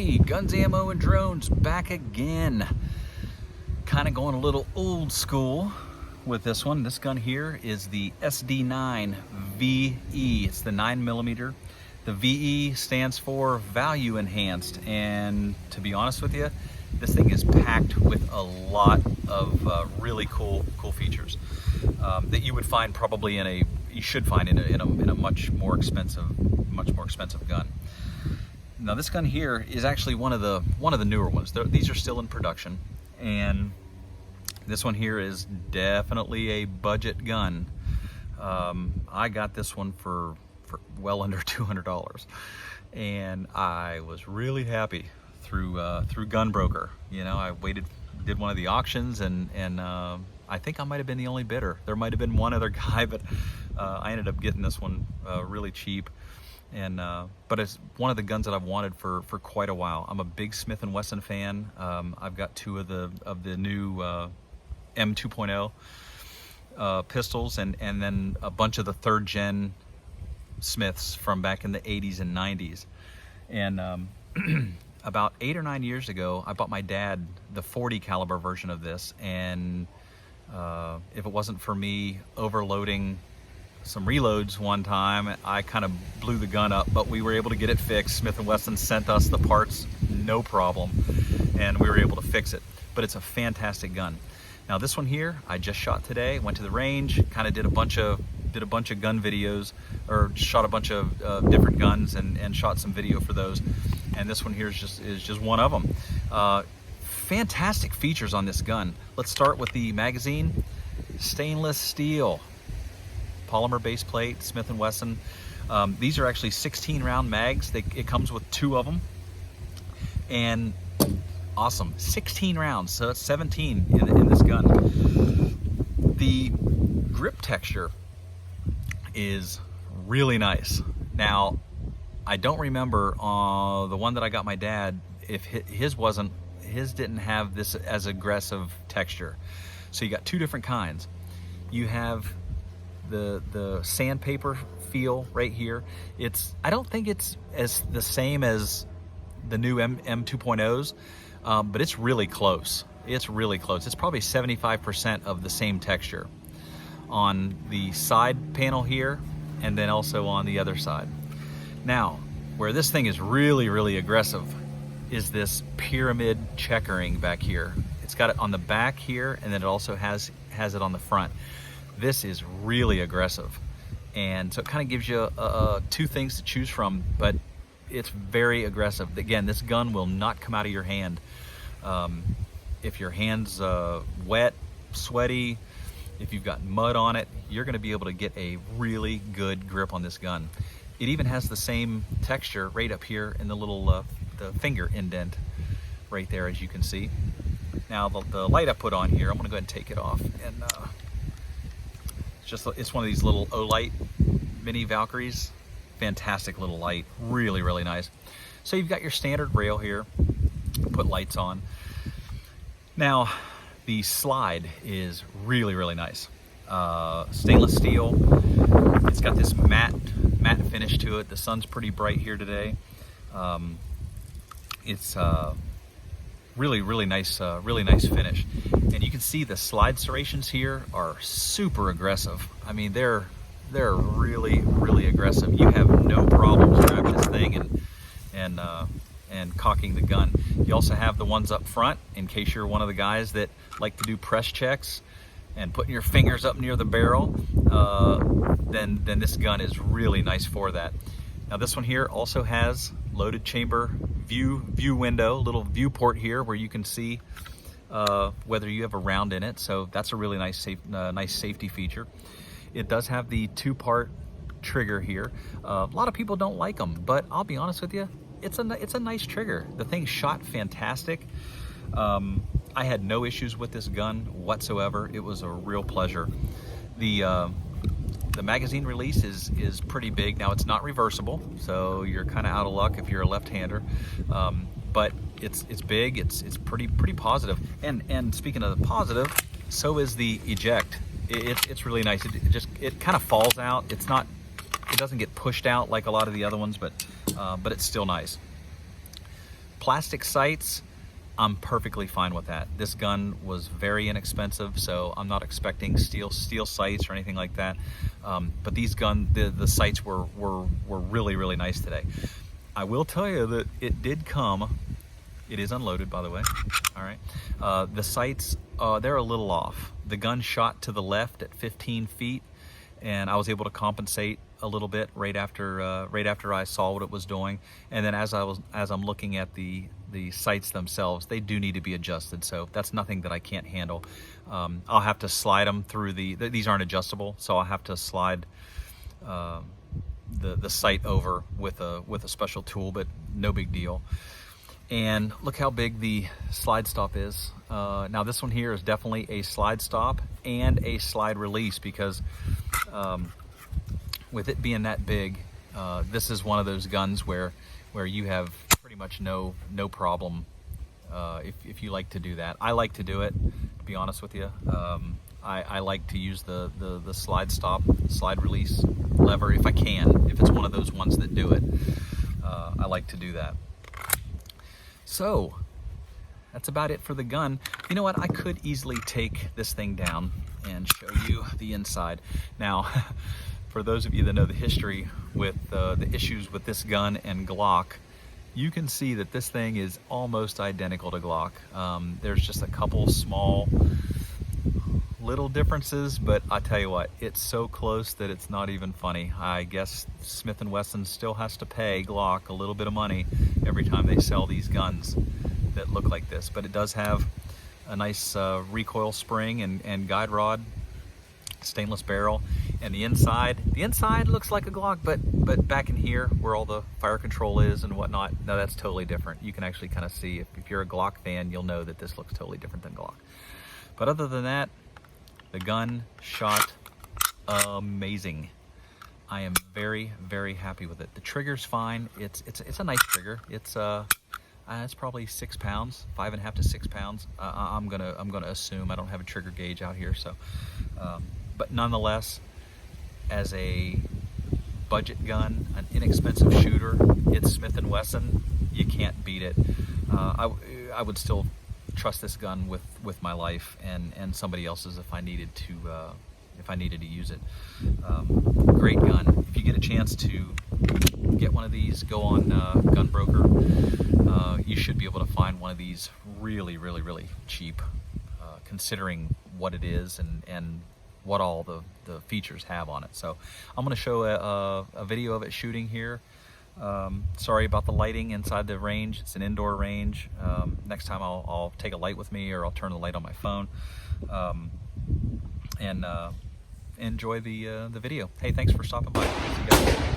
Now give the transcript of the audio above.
Hey, Guns, Ammo, and Drones back again. Kind of going a little old school with this one. This gun here is the SD9VE. It's the 9mm. The VE stands for Value Enhanced, and to be honest with you, this thing is packed with a lot of really cool features that you would find probably you should find in a much more expensive gun. Now this gun here is actually one of the newer ones. These are still in production, and this one here is definitely a budget gun. I got this one for well under $200, and I was really happy through Gunbroker. You know, I did one of the auctions, and I think I might have been the only bidder. There might have been one other guy, but I ended up getting this one really cheap. And but it's one of the guns that I've wanted for quite a while. I'm a big Smith&Wesson fan. I've got two of the new M2.0 pistols, and then a bunch of the 3rd gen Smiths from back in the 80s and 90s. And about 8 or 9 years ago, I bought my dad the 40 caliber version of this, and if it wasn't for me overloading some reloads one time, I kind of blew the gun up, but we were able to get it fixed. Smith&Wesson sent us the parts, no problem, and we were able to fix it. But it's a fantastic gun. Now this one here, I just shot today. Went to the range, kind of did a bunch of gun videos, or shot a bunch of different guns and shot some video for those. And this one here is just one of them. Fantastic features on this gun. Let's start with the magazine. Stainless steel, polymer base plate, Smith&Wesson. These are actually 16 round mags. It comes with 2 of them, and awesome, 16 rounds, so it's 17 in this gun. The grip texture is really nice. Now, I don't remember the one that I got my dad, if his didn't have this as aggressive texture. So you got 2 different kinds. You have the sandpaper feel right here. I don't think it's the same as the new M2.0s, but it's really close. It's really close. It's probably 75% of the same texture on the side panel here, and then also on the other side. Now, where this thing is really aggressive is this pyramid checkering back here. It's got it on the back here, and then it also has it on the front. This is really aggressive, and so it kind of gives you 2 things to choose from, but it's very aggressive. Again, this gun will not come out of your hand. If your hand's wet, sweaty, if you've got mud on it, you're going to be able to get a really good grip on this gun. It even has the same texture right up here in the little the finger indent right there, as you can see. Now the light I put on here, I'm going to go ahead and take it off, and it's one of these little Olight mini Valkyries. Fantastic little light, really nice. So you've got your standard rail here, put lights on. Now the slide is really nice. Stainless steel. It's got this matte finish to it. The sun's pretty bright here today. It's really nice finish, and you can see the slide serrations here are super aggressive. I mean, they're really aggressive. You have no problems grabbing this thing and cocking the gun. You also have the ones up front in case you're one of the guys that like to do press checks and putting your fingers up near the barrel. Then this gun is really nice for that. Now this one here also has loaded chamber view window, little viewport here where you can see whether you have a round in it. So that's a really nice safety feature. It does have the 2-part trigger here. A lot of people don't like them, but I'll be honest with you, it's a nice trigger. The thing shot fantastic. I had no issues with this gun whatsoever. It was a real pleasure. The magazine release is pretty big. Now it's not reversible, so you're kind of out of luck if you're a left-hander. But it's big. It's pretty positive. And speaking of the positive, so is the eject. It's really nice. It kind of falls out. It doesn't get pushed out like a lot of the other ones, but it's still nice. Plastic sights, I'm perfectly fine with that. This gun was very inexpensive, so I'm not expecting steel sights or anything like that. But these the sights were really, really nice today. I will tell you that it did come. It is unloaded, by the way. All right. The sights, they're a little off. The gun shot to the left at 15 feet, and I was able to compensate a little bit right after I saw what it was doing. And then as I'm looking at the sights themselves, they do need to be adjusted. So that's nothing that I can't handle. I'll have to slide them through these aren't adjustable, so I'll have to slide the sight over with a special tool, but no big deal. And look how big the slide stop is. Now this one here is definitely a slide stop and a slide release, because with it being that big, this is one of those guns where you have pretty much no problem if you like to do that. I like to do it, to be honest with you. I like to use the slide stop, slide release lever if I can, if it's one of those ones that do it. I like to do that. So that's about it for the gun. You know what? I could easily take this thing down and show you the inside. Now, for those of you that know the history with the issues with this gun and Glock, you can see that this thing is almost identical to Glock. There's just a couple small little differences, but I tell you what, it's so close that it's not even funny. I guess Smith&Wesson still has to pay Glock a little bit of money every time they sell these guns that look like this. But it does have a nice recoil spring and guide rod, stainless barrel, and the inside looks like a Glock, but back in here where all the fire control is and whatnot, no, that's totally different. You can actually kind of see, if you're a Glock fan, you'll know that this looks totally different than Glock. But other than that, the gun shot amazing. I am very, very happy with it. The trigger's fine. It's a nice trigger. It's probably 6 pounds, 5.5 to 6 pounds. I'm gonna assume. I don't have a trigger gauge out here, so. But nonetheless, as a budget gun, an inexpensive shooter, it's Smith&Wesson. You can't beat it. I would still trust this gun with my life and somebody else's if I needed to use it. Great gun. If you get a chance to get one of these, go on Gunbroker. You should be able to find one of these really, really, really cheap, considering what it is and what all the features have on it. So I'm going to show a video of it shooting here. Sorry about the lighting inside the range. It's an indoor range. Next time I'll take a light with me, or I'll turn the light on my phone, and enjoy the video. Hey, thanks for stopping by. See you guys.